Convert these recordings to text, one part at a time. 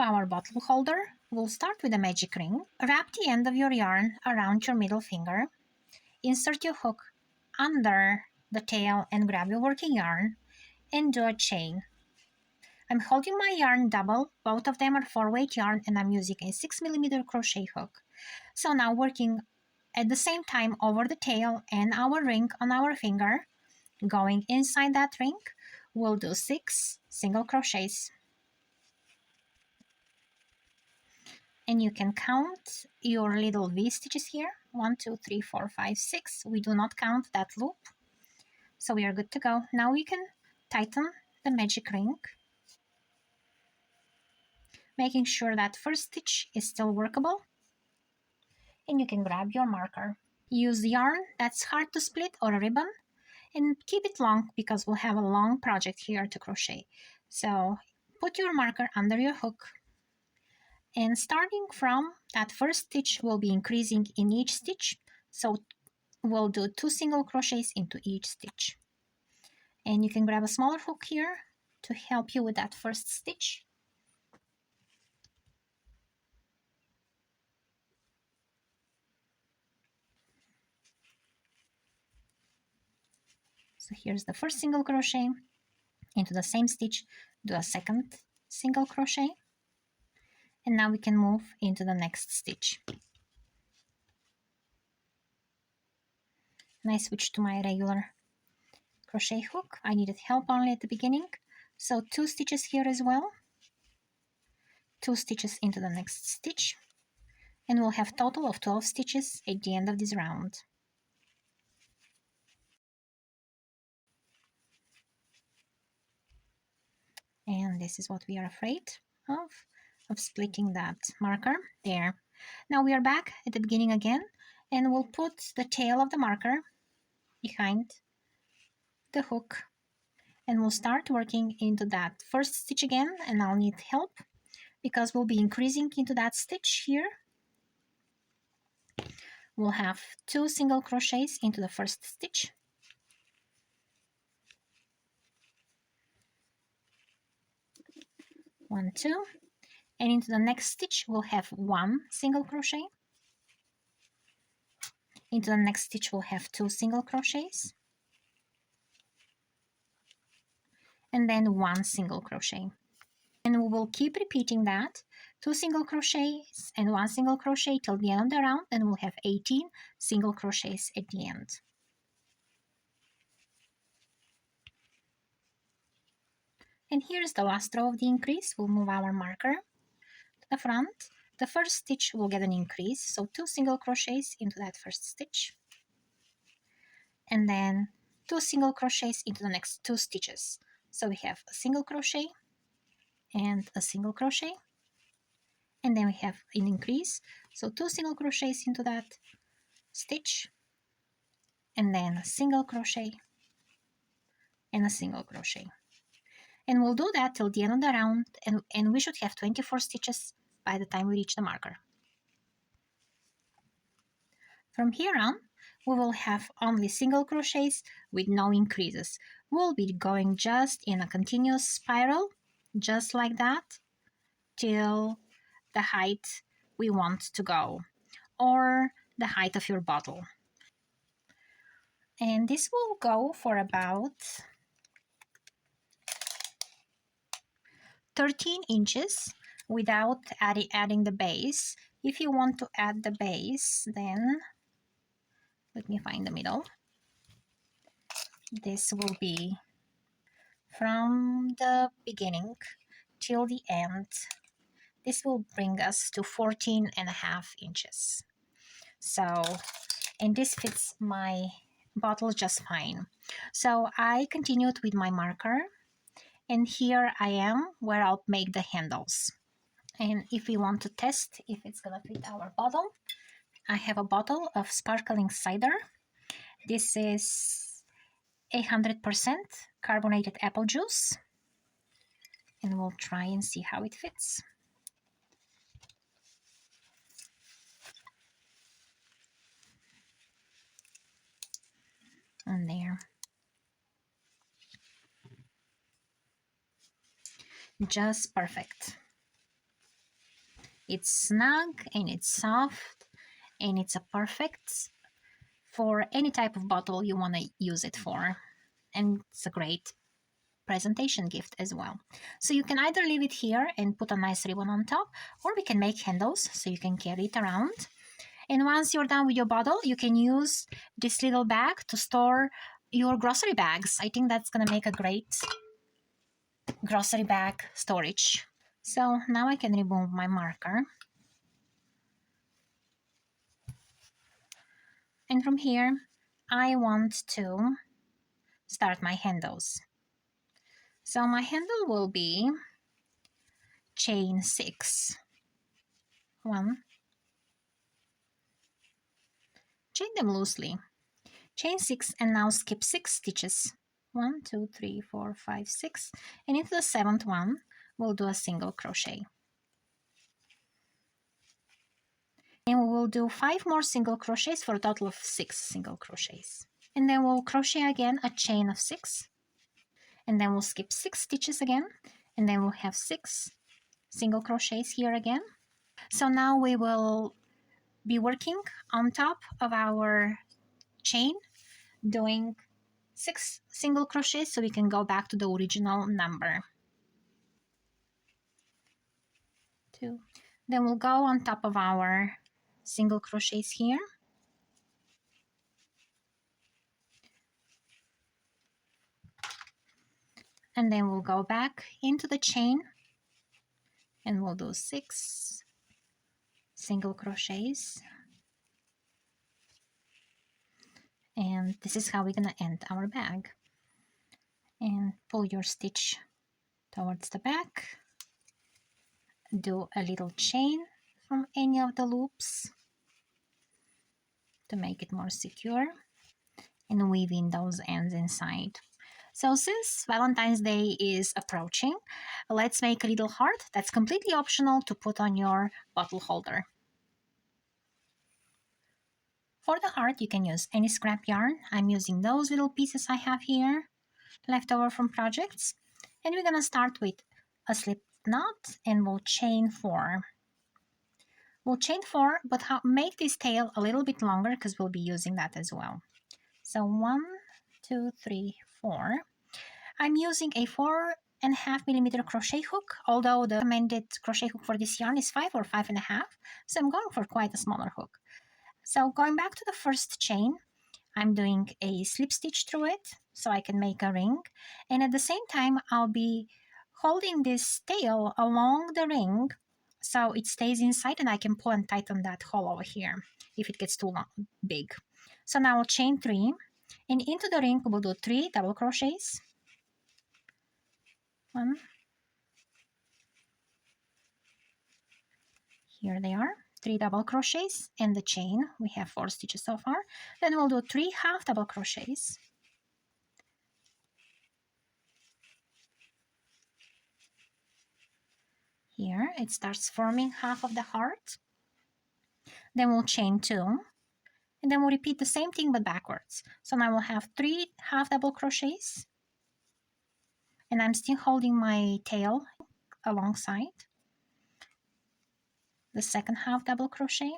our bottle holder, we'll start with a magic ring. Wrap the end of your yarn around your middle finger. Insert your hook under the tail and grab your working yarn and do a chain. I'm holding my yarn double, both of them are 4-weight yarn, and I'm using a 6mm crochet hook. So now working at the same time over the tail and our ring on our finger, going inside that ring, we'll do 6 single crochets. And you can count your little V stitches here. 1, 2, 3, 4, 5, 6. We do not count that loop. So we are good to go. Now we can tighten the magic ring, making sure that first stitch is still workable. And you can grab your marker. Use yarn that's hard to split or a ribbon, and keep it long because we'll have a long project here to crochet. So put your marker under your hook, and starting from that first stitch, we'll be increasing in each stitch. So we'll do 2 single crochets into each stitch. And you can grab a smaller hook here to help you with that first stitch. So here's the first single crochet. Into the same stitch, do a second single crochet. And now we can move into the next stitch. And I switch to my regular crochet hook. I needed help only at the beginning. So 2 stitches here as well. 2 stitches into the next stitch. And we'll have a total of 12 stitches at the end of this round. And this is what we are afraid of splitting that marker there. Now we are back at the beginning again, and we'll put the tail of the marker behind the hook, and we'll start working into that first stitch again, and I'll need help because we'll be increasing into that stitch here. We'll have 2 single crochets into the first stitch. One, 2, and into the next stitch we'll have 1 single crochet. Into the next stitch we'll have 2 single crochets, and then 1 single crochet. And we will keep repeating that, 2 single crochets and 1 single crochet till the end of the round, and we'll have 18 single crochets at the end. And here's the last row of the increase. We'll move our marker to the front. The first stitch will get an increase, so 2 single crochets into that first stitch, and then 2 single crochets into the next 2 stitches. So we have a single crochet and a single crochet, and then we have an increase, so 2 single crochets into that stitch, and then a single crochet and a single crochet. And we'll do that till the end of the round, and we should have 24 stitches by the time we reach the marker. From here on, we will have only single crochets with no increases. We'll be going just in a continuous spiral, just like that, till the height we want to go, or the height of your bottle. And this will go for about 13 inches without adding the base. If you want to add the base, then let me find the middle. This will be from the beginning till the end. This will bring us to 14.5 inches. So, and this fits my bottle just fine. So I continued with my marker, and here I am where I'll make the handles. And if we want to test if it's gonna fit our bottle, I have a bottle of sparkling cider. This is 100% carbonated apple juice, and we'll try and see how it fits. And there. Just perfect. It's snug and it's soft and it's a perfect for any type of bottle you want to use it for. And it's a great presentation gift as well. So you can either leave it here and put a nice ribbon on top, or we can make handles so you can carry it around. And once you're done with your bottle, you can use this little bag to store your grocery bags. I think that's going to make a great grocery bag storage. So now I can remove my marker. And from here, I want to start my handles. So my handle will be chain 6. 1. Chain them loosely. Chain 6 and now skip 6 stitches. 1, 2, 3, 4, 5, 6. And into the 7th one, we'll do a single crochet. And we will do 5 more single crochets for a total of 6 single crochets. And then we'll crochet again a chain of 6. And then we'll skip 6 stitches again. And then we'll have 6 single crochets here again. So now we will be working on top of our chain, doing 6 single crochets so we can go back to the original number. 2. Then we'll go on top of our single crochets here. And then we'll go back into the chain and we'll do 6 single crochets. And this is how we're gonna end our bag. And pull your stitch towards the back. Do a little chain from any of the loops to make it more secure, and weave in those ends inside. So since Valentine's Day is approaching, let's make a little heart that's completely optional to put on your bottle holder. For the heart, you can use any scrap yarn. I'm using those little pieces I have here, left over from projects. And we're gonna start with a slip knot and we'll chain 4. We'll chain 4, but make this tail a little bit longer because we'll be using that as well. So 1, 2, 3, 4. I'm using a 4.5 millimeter crochet hook, although the recommended crochet hook for this yarn is 5 or 5.5, so I'm going for quite a smaller hook. So going back to the first chain, I'm doing a slip stitch through it so I can make a ring, and at the same time I'll be holding this tail along the ring so it stays inside and I can pull and tighten that hole over here if it gets too long, big. So now I'll chain 3, and into the ring we'll do 3 double crochets. 1. Here they are, 3 double crochets and the chain. We have 4 stitches so far. Then we'll do 3 half double crochets. Here it starts forming half of the heart. Then we'll chain 2, and then we'll repeat the same thing but backwards. So now we'll have 3 half double crochets, and I'm still holding my tail alongside the second half double crochet,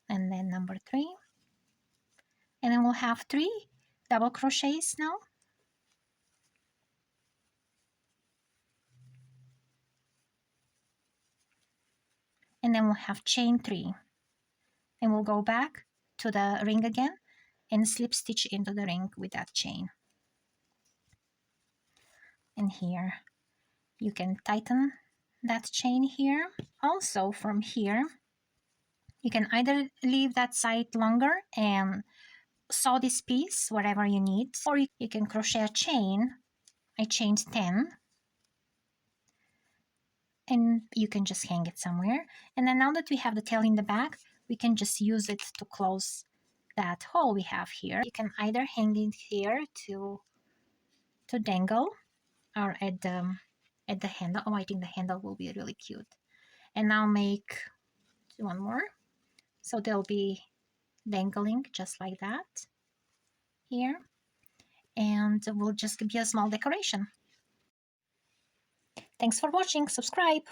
and then number 3, and then we'll have 3 double crochets now. And then we'll have chain 3, and we'll go back to the ring again and slip stitch into the ring with that chain. And here you can tighten that chain here. Also from here you can either leave that side longer and sew this piece wherever you need, or you can crochet a chain. I chained 10, and you can just hang it somewhere. And then now that we have the tail in the back, we can just use it to close that hole we have here. You can either hang it here to dangle, or at the handle. Oh, I think the handle will be really cute. And now make one more, so they'll be dangling just like that here, and will just be a small decoration. Thanks for watching. Subscribe.